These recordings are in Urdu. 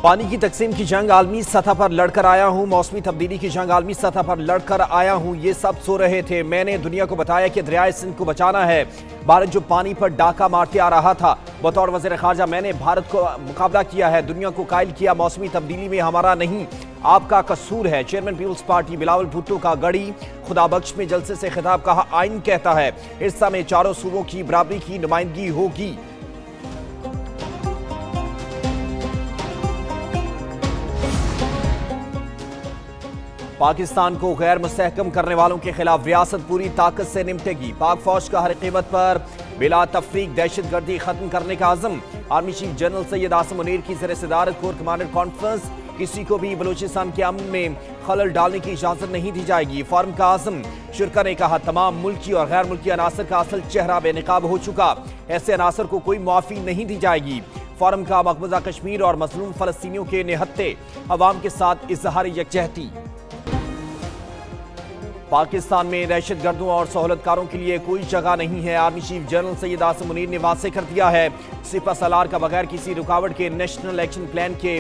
پانی کی تقسیم کی جنگ عالمی سطح پر لڑ کر آیا ہوں، موسمی تبدیلی کی جنگ عالمی سطح پر لڑ کر آیا ہوں، یہ سب سو رہے تھے۔ میں نے دنیا کو بتایا کہ دریائے سندھ کو بچانا ہے۔ بھارت جو پانی پر ڈاکہ مارتے آ رہا تھا، بطور وزیر خارجہ میں نے بھارت کو مقابلہ کیا ہے، دنیا کو قائل کیا موسمی تبدیلی میں ہمارا نہیں آپ کا قصور ہے۔ چیئرمین پیپلز پارٹی بلاول بھٹو کا گڑھی خدا بخش میں جلسے سے خطاب، کہا آئین کہتا ہے حصہ میں چاروں صوبوں کی برابری کی نمائندگی ہوگی۔ پاکستان کو غیر مستحکم کرنے والوں کے خلاف ریاست پوری طاقت سے نمٹے گی۔ پاک فوج کا ہر قیمت پر بلا تفریق دہشت گردی ختم کرنے کا عزم۔ Army chief general Syed Asim Munir کی زیر صدارت کور کمانڈر کانفرنس۔ کسی کو بھی بلوچستان کے امن میں خلل ڈالنے کی اجازت نہیں دی جائے گی، فورم کا عزم۔ شرکا نے کہا تمام ملکی اور غیر ملکی عناصر کا اصل چہرہ بے نقاب ہو چکا، ایسے عناصر کو کوئی معافی نہیں دی جائے گی۔ فورم کا مقبوضہ کشمیر اور مظلوم فلسطینیوں کے نہتے عوام کے ساتھ اظہار یکجہتی۔ پاکستان میں دہشت گردوں اور سہولت کاروں کے لیے کوئی جگہ نہیں ہے، army chief general Syed Asim Munir نے واضح کر دیا ہے۔ سپہ سالار کا بغیر کسی رکاوٹ کے نیشنل ایکشن پلان کے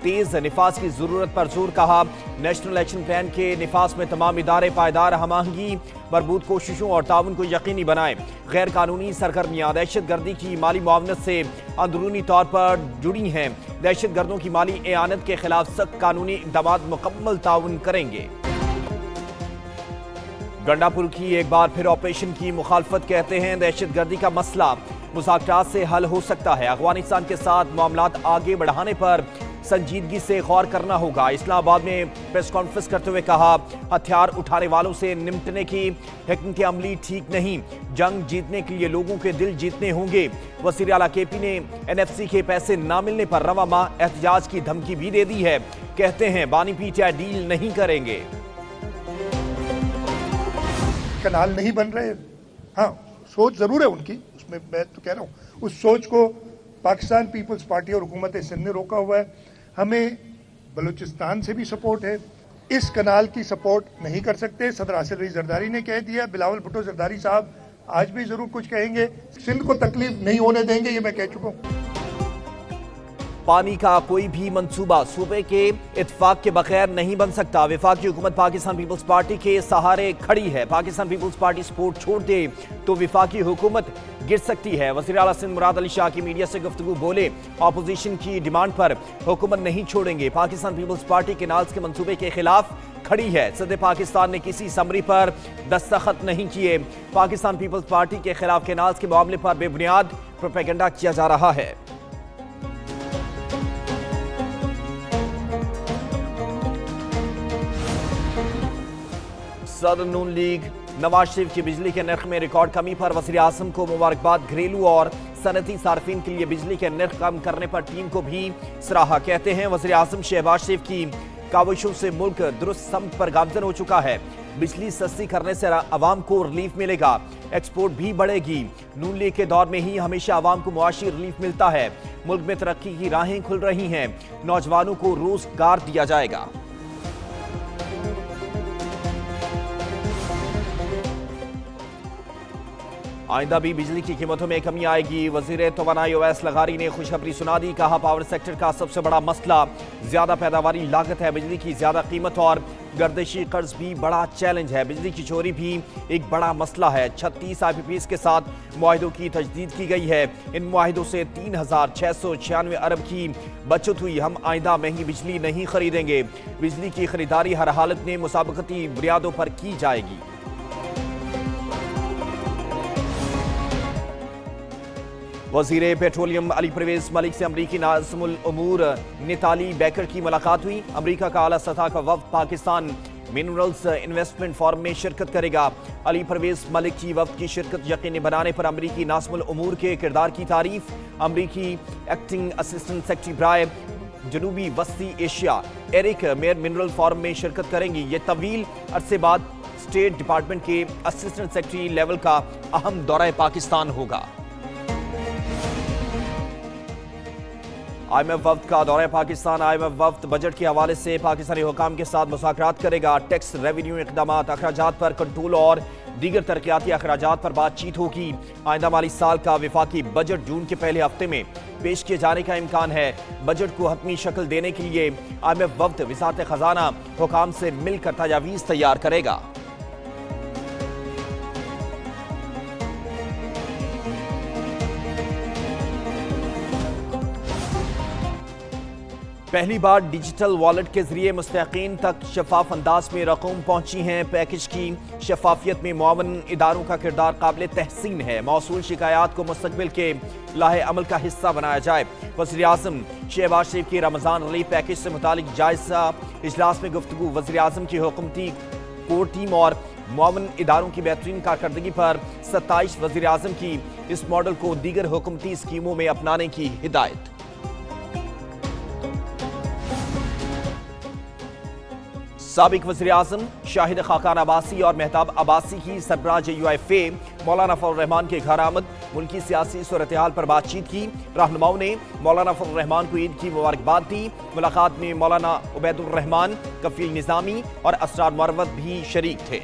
تیز نفاذ کی ضرورت پر زور، کہا نیشنل ایکشن پلان کے نفاذ میں تمام ادارے پائیدار ہم آہنگی مربوط کوششوں اور تعاون کو یقینی بنائیں۔ غیر قانونی سرگرمیاں دہشت گردی کی مالی معاونت سے اندرونی طور پر جڑی ہیں، دہشت گردوں کی مالی اعانت کے خلاف سخت قانونی اقدامات مکمل تعاون کریں گے۔ گنڈا پور کی ایک بار پھر آپریشن کی مخالفت، کہتے ہیں دہشت گردی کا مسئلہ مذاکرات سے حل ہو سکتا ہے، افغانستان کے ساتھ معاملات آگے بڑھانے پر سنجیدگی سے غور کرنا ہوگا۔ اسلام آباد میں پریس کانفرنس کرتے ہوئے کہا ہتھیار اٹھانے والوں سے نمٹنے کی حکمت عملی ٹھیک نہیں، جنگ جیتنے کے لیے لوگوں کے دل جیتنے ہوں گے۔ وزیر اعلیٰ کے پی نے NFC کے پیسے نہ ملنے پر رواں ماہ احتجاج کی دھمکی بھی دے دی ہے، کہتے ہیں بانی PTI ڈیل نہیں کریں گے۔ کنال نہیں بن رہے، ہاں سوچ ضرور ہے ان کی، اس میں میں تو کہہ رہا ہوں اس سوچ کو پاکستان پیپلز پارٹی اور حکومت سندھ نے روکا ہوا ہے۔ ہمیں بلوچستان سے بھی سپورٹ ہے، اس کنال کی سپورٹ نہیں کر سکتے۔ صدر آصف علی زرداری نے کہہ دیا، بلاول بھٹو زرداری صاحب آج بھی ضرور کچھ کہیں گے، سندھ کو تکلیف نہیں ہونے دیں گے، یہ میں کہہ چکا ہوں۔ پانی کا کوئی بھی منصوبہ صوبے کے اتفاق کے بغیر نہیں بن سکتا، وفاقی حکومت پاکستان پیپلز پارٹی کے سہارے کھڑی ہے، پاکستان پیپلز پارٹی سپورٹ چھوڑ دے تو وفاقی حکومت گر سکتی ہے۔ وزیر اعلیٰ سندھ مراد علی شاہ کی میڈیا سے گفتگو، بولے اپوزیشن کی ڈیمانڈ پر حکومت نہیں چھوڑیں گے، پاکستان پیپلز پارٹی کینالز کے منصوبے کے خلاف کھڑی ہے، صدر پاکستان نے کسی سمری پر دستخط نہیں کیے، پاکستان پیپلز پارٹی کے خلاف کینالز کے معاملے پر بے بنیاد پروپیگنڈا کیا جا رہا ہے۔ صدر نون لیگ نواز شریف کی بجلی کے نرخ میں ریکارڈ کمی پر وزیر اعظم کو مبارکباد، گھریلو اور صنعتی صارفین کے لیے بجلی کے نرخ کم کرنے پر ٹیم کو بھی سراہا، کہتے ہیں وزیر اعظم شہباز شریف کی کاوشوں سے ملک درست سمت پر گامزن ہو چکا ہے، بجلی سستی کرنے سے عوام کو ریلیف ملے گا، ایکسپورٹ بھی بڑھے گی، نون لیگ کے دور میں ہی ہمیشہ عوام کو معاشی ریلیف ملتا ہے، ملک میں ترقی کی راہیں کھل رہی ہیں، نوجوانوں کو روزگار دیا جائے گا۔ آئندہ بھی بجلی کی قیمتوں میں کمی آئے گی، وزیر توانائی اویس لغاری نے خوشخبری سنا دی، کہا پاور سیکٹر کا سب سے بڑا مسئلہ زیادہ پیداواری لاگت ہے، بجلی کی زیادہ قیمت اور گردشی قرض بھی بڑا چیلنج ہے، بجلی کی چوری بھی ایک بڑا مسئلہ ہے، 36 IPPs کے ساتھ معاہدوں کی تجدید کی گئی ہے، ان معاہدوں سے 3696 ارب کی بچت ہوئی، ہم آئندہ مہنگی بجلی نہیں خریدیں گے، بجلی کی خریداری ہر حالت میں مسابقتی بنیادوں پر کی جائے گی۔ وزیر پیٹرولیم علی پرویز ملک سے امریکی ناظم الامور نتالی بیکر کی ملاقات ہوئی، امریکہ کا اعلیٰ سطح کا وفد پاکستان منرلز انویسٹمنٹ فورم میں شرکت کرے گا، علی پرویز ملک کی وفد کی شرکت یقینی بنانے پر امریکی ناظم الامور کے کردار کی تعریف، امریکی ایکٹنگ اسسٹنٹ سیکرٹری برائے جنوبی وسطی ایشیا ایرک میر منرل فورم میں شرکت کریں گی، یہ طویل عرصے بعد اسٹیٹ ڈپارٹمنٹ کے اسسٹنٹ سیکرٹری لیول کا اہم دورہ پاکستان ہوگا۔ IMF وفد کا دورہ پاکستان، IMF وفد بجٹ کے حوالے سے پاکستانی حکام کے ساتھ مذاکرات کرے گا، ٹیکس ریونیو اقدامات، اخراجات پر کنٹرول اور دیگر ترقیاتی اخراجات پر بات چیت ہوگی۔ آئندہ مالی سال کا وفاقی بجٹ جون کے پہلے ہفتے میں پیش کیے جانے کا امکان ہے۔ بجٹ کو حتمی شکل دینے کے لیے IMF وفد وزارت خزانہ حکام سے مل کر تجاویز تیار کرے گا۔ پہلی بار ڈیجیٹل والیٹ کے ذریعے مستحقین تک شفاف انداز میں رقم پہنچی ہیں۔ پیکج کی شفافیت میں معاون اداروں کا کردار قابل تحسین ہے۔ موصول شکایات کو مستقبل کے لاہے عمل کا حصہ بنایا جائے۔ وزیر اعظم شہباز شریف کی رمضان ریلیف پیکج سے متعلق جائزہ اجلاس میں گفتگو۔ وزیر اعظم کی حکومتی کور ٹیم اور معاون اداروں کی بہترین کارکردگی پر ستائش۔ وزیر اعظم کی اس ماڈل کو دیگر حکومتی اسکیموں میں اپنانے کی ہدایت۔ سابق وزیر اعظم شاہد خاقان عباسی اور مہتاب عباسی کی سربراہ JUIF مولانا فضل الرحمان کے گھر آمد۔ ملکی سیاسی صورتحال پر بات چیت کی۔ رہنماؤں نے مولانا فضل الرحمان کو عید کی مبارکباد دی۔ ملاقات میں مولانا عبید الرحمان، کفیل نظامی اور اسرار مروت بھی شریک تھے۔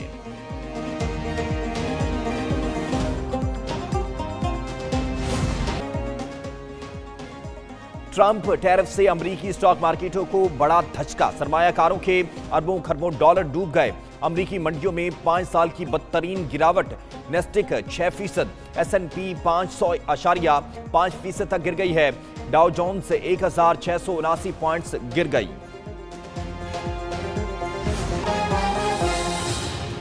ٹرمپ ٹیرف سے امریکی اسٹاک مارکیٹوں کو بڑا دھچکا۔ سرمایہ کاروں کے اربوں خربوں ڈالر ڈوب گئے۔ امریکی منڈیوں میں 5 سال کی بدترین گراوٹ۔ نیسڈیک 6%، S&P 500.5% تک گر گئی ہے۔ ڈاؤ جونز 1679 پوائنٹس گر گئی۔